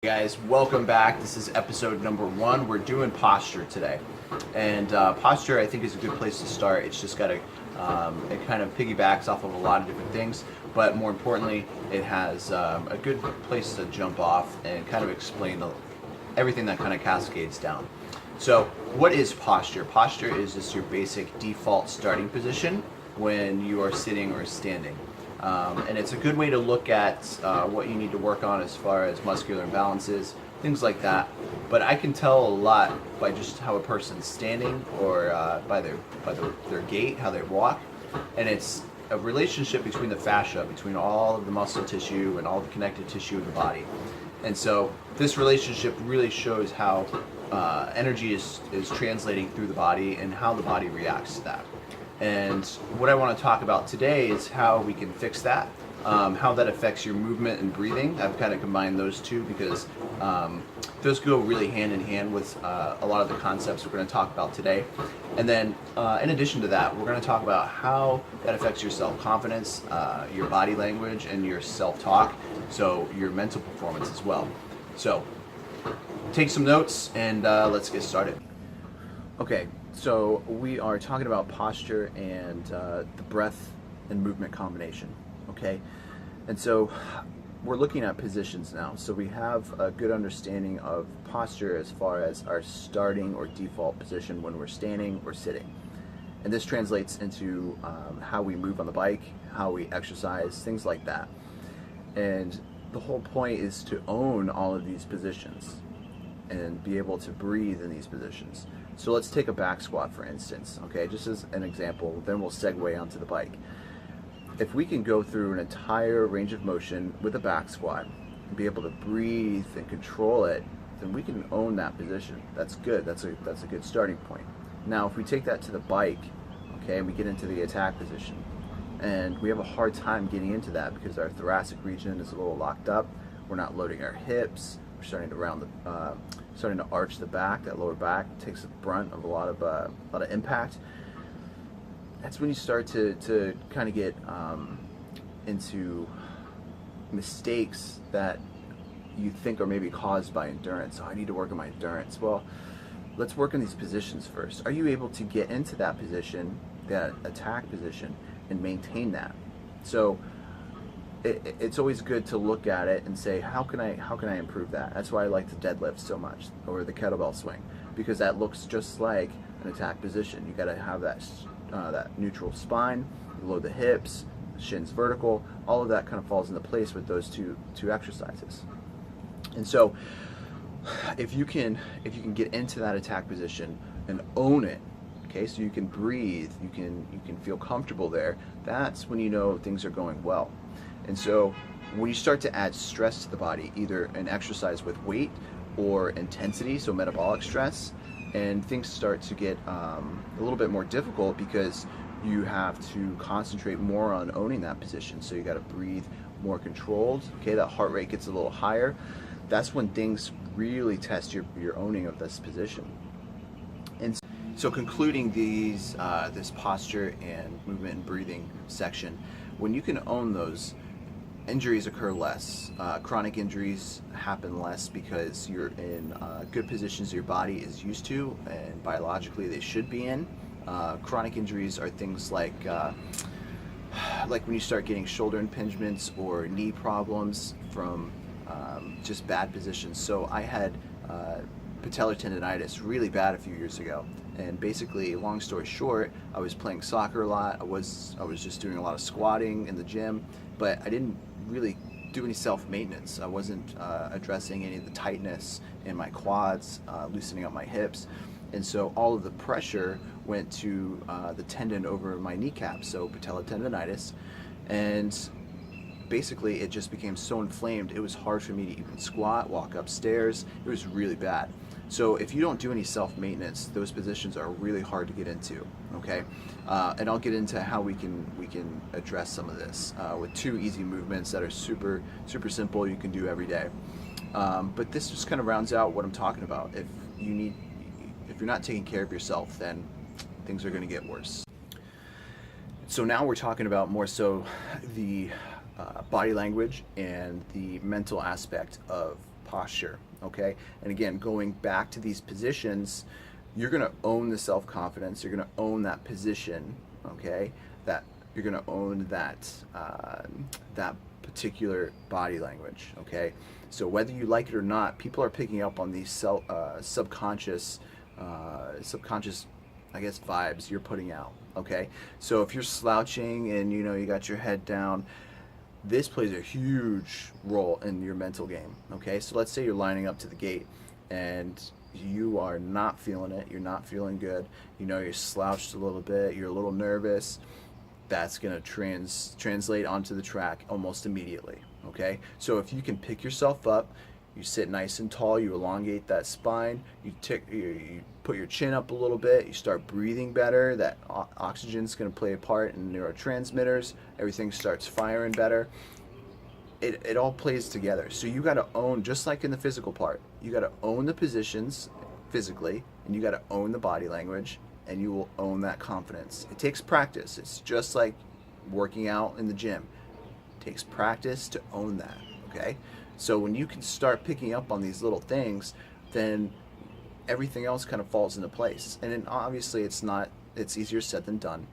Guys, welcome back. This is episode number 1. We're doing posture today, and posture I think is a good place to start. It's just got it kind of piggybacks off of a lot of different things, but more importantly, it has a good place to jump off and kind of explain everything that kind of cascades down. So, what is posture? Posture is just your basic default starting position when you are sitting or standing. And it's a good way to look at what you need to work on as far as muscular imbalances, things like that. But I can tell a lot by just how a person's standing or by their gait, how they walk. And it's a relationship between the fascia, between all of the muscle tissue and all the connective tissue in the body. And so this relationship really shows how energy is translating through the body and how the body reacts to that. And what I want to talk about today is how we can fix that, how that affects your movement and breathing. I've kind of combined those two because those go really hand in hand with a lot of the concepts we're going to talk about today. And then in addition to that, we're going to talk about how that affects your self-confidence, your body language, and your self-talk, so your mental performance as well. So take some notes and let's get started. Okay, so we are talking about posture and the breath and movement combination, okay? And so we're looking at positions now. So we have a good understanding of posture as far as our starting or default position when we're standing or sitting. And this translates into how we move on the bike, how we exercise, things like that. And the whole point is to own all of these positions and be able to breathe in these positions. So let's take a back squat for instance, okay, just as an example, then we'll segue onto the bike. If we can go through an entire range of motion with a back squat and be able to breathe and control it, then we can own that position. That's good, that's a good starting point. Now if we take that to the bike, okay, and we get into the attack position, and we have a hard time getting into that because our thoracic region is a little locked up, we're not loading our hips, we're starting to arch the back. That lower back takes the brunt of a lot of impact. That's when you start to kind of get into mistakes that you think are maybe caused by endurance. Oh, I need to work on my endurance. Well, let's work on these positions first. Are you able to get into that position, that attack position, and maintain that? So it's always good to look at it and say, how can I improve that? That's why I like the deadlift so much, or the kettlebell swing, because that looks just like an attack position. You got to have that neutral spine, load the hips, shins vertical. All of that kind of falls into place with those two exercises. And so, if you can get into that attack position and own it, okay, so you can breathe, you can feel comfortable there. That's when you know things are going well. And so when you start to add stress to the body, either an exercise with weight or intensity, so metabolic stress, and things start to get a little bit more difficult because you have to concentrate more on owning that position. So you got to breathe more controlled. Okay, that heart rate gets a little higher. That's when things really test your owning of this position. And so concluding this posture and movement and breathing section, when you can own those, injuries occur less. Chronic injuries happen less because you're in good positions your body is used to and biologically they should be in. Chronic injuries are things like when you start getting shoulder impingements or knee problems from just bad positions. So I had Patellar Tendonitis really bad a few years ago, and basically, long story short, I was playing soccer a lot. I was just doing a lot of squatting in the gym, but I didn't really do any self-maintenance. I wasn't addressing any of the tightness in my quads, loosening up my hips, and so all of the pressure went to the tendon over my kneecap, so patellar tendonitis, and basically it just became so inflamed it was hard for me to even squat, walk upstairs. It was really bad. So if you don't do any self-maintenance, those positions are really hard to get into, okay? And I'll get into how we can address some of this with 2 easy movements that are super simple you can do every day. But this just kind of rounds out what I'm talking about. If you're not taking care of yourself, then things are going to get worse. So now we're talking about more so the body language and the mental aspect of posture, okay? And again, going back to these positions, you're gonna own the self-confidence, you're gonna own that position, okay? That you're gonna own that, that particular body language, okay? So whether you like it or not, people are picking up on these subconscious, I guess, vibes you're putting out, okay? So if you're slouching and you got your head down, this plays a huge role in your mental game, okay? So let's say you're lining up to the gate and you are not feeling it, you're not feeling good, you're slouched a little bit, you're a little nervous. That's going to translate onto the track almost immediately, okay? So if you can pick yourself up, you sit nice and tall, you elongate that spine, you put your chin up a little bit, you start breathing better, that oxygen's going to play a part in neurotransmitters, everything starts firing better. It all plays together. So you got to own, just like in the physical part, you got to own the positions physically, and you got to own the body language, and you will own that confidence. It takes practice. It's just like working out in the gym. It takes practice to own that, okay? So when you can start picking up on these little things, then everything else kind of falls into place. And then obviously it's easier said than done.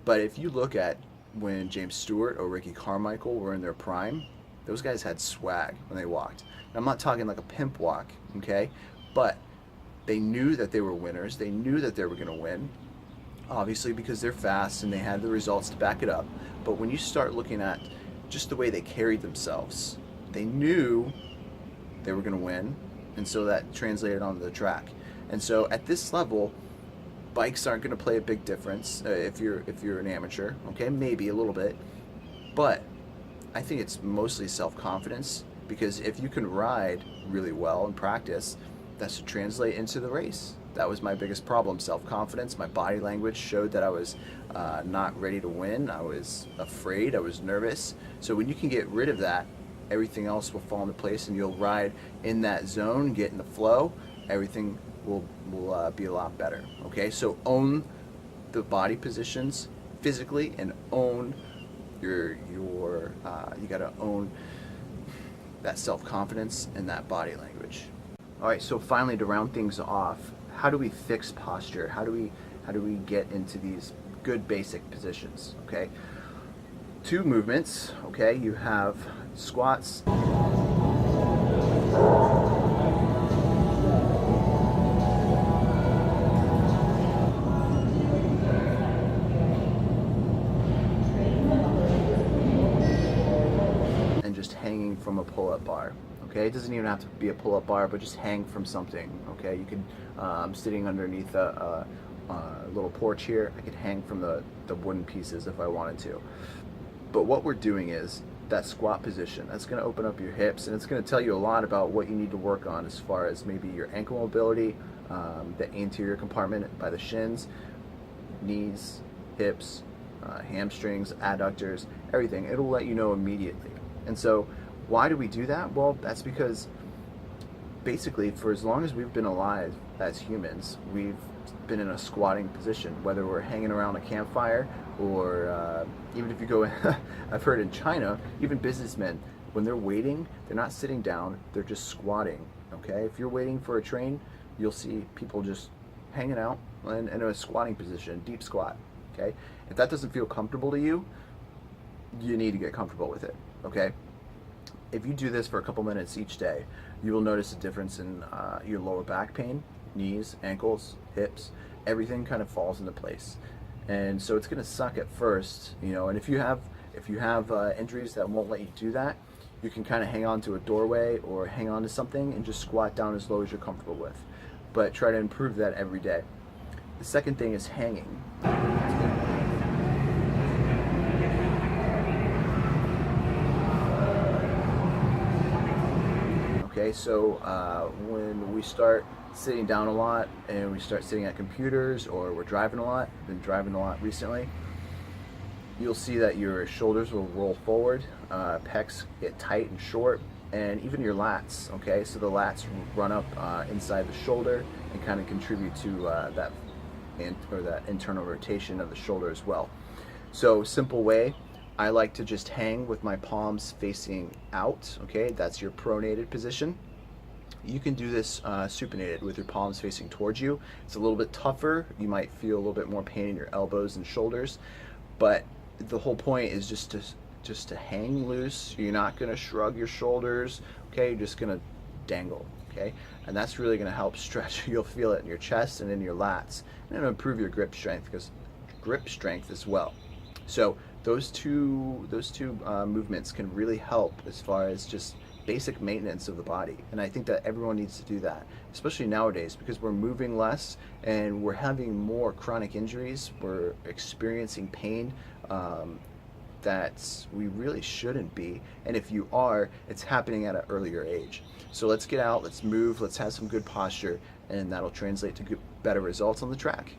But if you look at when James Stewart or Ricky Carmichael were in their prime, those guys had swag when they walked. And I'm not talking like a pimp walk, okay? But they knew that they were winners. They knew that they were going to win, obviously because they're fast and they had the results to back it up. But when you start looking at just the way they carried themselves, they knew they were going to win, and so that translated onto the track. And so at this level, bikes aren't going to play a big difference if you're an amateur, okay? Maybe a little bit, but I think it's mostly self-confidence, because if you can ride really well in practice, that should translate into the race. That was my biggest problem, self-confidence. My body language showed that I was not ready to win. I was afraid, I was nervous. So when you can get rid of that, everything else will fall into place and you'll ride in that zone, get in the flow, everything will be a lot better, okay? So own the body positions physically and own you gotta own that self-confidence and that body language. All right, so finally, to round things off, how do we fix posture? How do we get into these good basic positions, okay? 2 movements, okay? You have squats. And just hanging from a pull-up bar. Okay, it doesn't even have to be a pull-up bar, but just hang from something. Okay, you can, I'm sitting underneath a little porch here. I could hang from the wooden pieces if I wanted to. But what we're doing is that squat position. That's going to open up your hips, and it's going to tell you a lot about what you need to work on as far as maybe your ankle mobility, the anterior compartment by the shins, knees, hips, hamstrings, adductors, everything. It'll let you know immediately. And so why do we do that? Well, that's because basically for as long as we've been alive as humans, we've been in a squatting position, whether we're hanging around a campfire or even if you go, I've heard in China, even businessmen, when they're waiting, they're not sitting down, they're just squatting, okay? If you're waiting for a train, you'll see people just hanging out in a squatting position, deep squat, okay? If that doesn't feel comfortable to you, you need to get comfortable with it, okay? If you do this for a couple minutes each day, you will notice a difference in your lower back pain, knees, ankles, hips, everything kind of falls into place. And so it's going to suck at first, and if you have injuries that won't let you do that, you can kind of hang on to a doorway or hang on to something and just squat down as low as you're comfortable with. But try to improve that every day. The second thing is hanging. Okay, so when we start sitting down a lot and we start sitting at computers or we're driving a lot, been driving a lot recently, you'll see that your shoulders will roll forward, pecs get tight and short, and even your lats, okay? So the lats run up inside the shoulder and kind of contribute to that internal rotation of the shoulder as well. So simple way, I like to just hang with my palms facing out, okay? That's your pronated position. You can do this supinated with your palms facing towards you. It's a little bit tougher. You might feel a little bit more pain in your elbows and shoulders, but the whole point is just to hang loose. You're not going to shrug your shoulders, okay? You're just going to dangle, okay? And that's really going to help stretch. You'll feel it in your chest and in your lats, and it'll improve your grip strength, because grip strength as well. So those two movements can really help as far as just basic maintenance of the body, and I think that everyone needs to do that, especially nowadays, because we're moving less and we're having more chronic injuries. We're experiencing pain that we really shouldn't be, and if you are, it's happening at an earlier age. So let's get out, let's move, let's have some good posture, and that'll translate to better results on the track.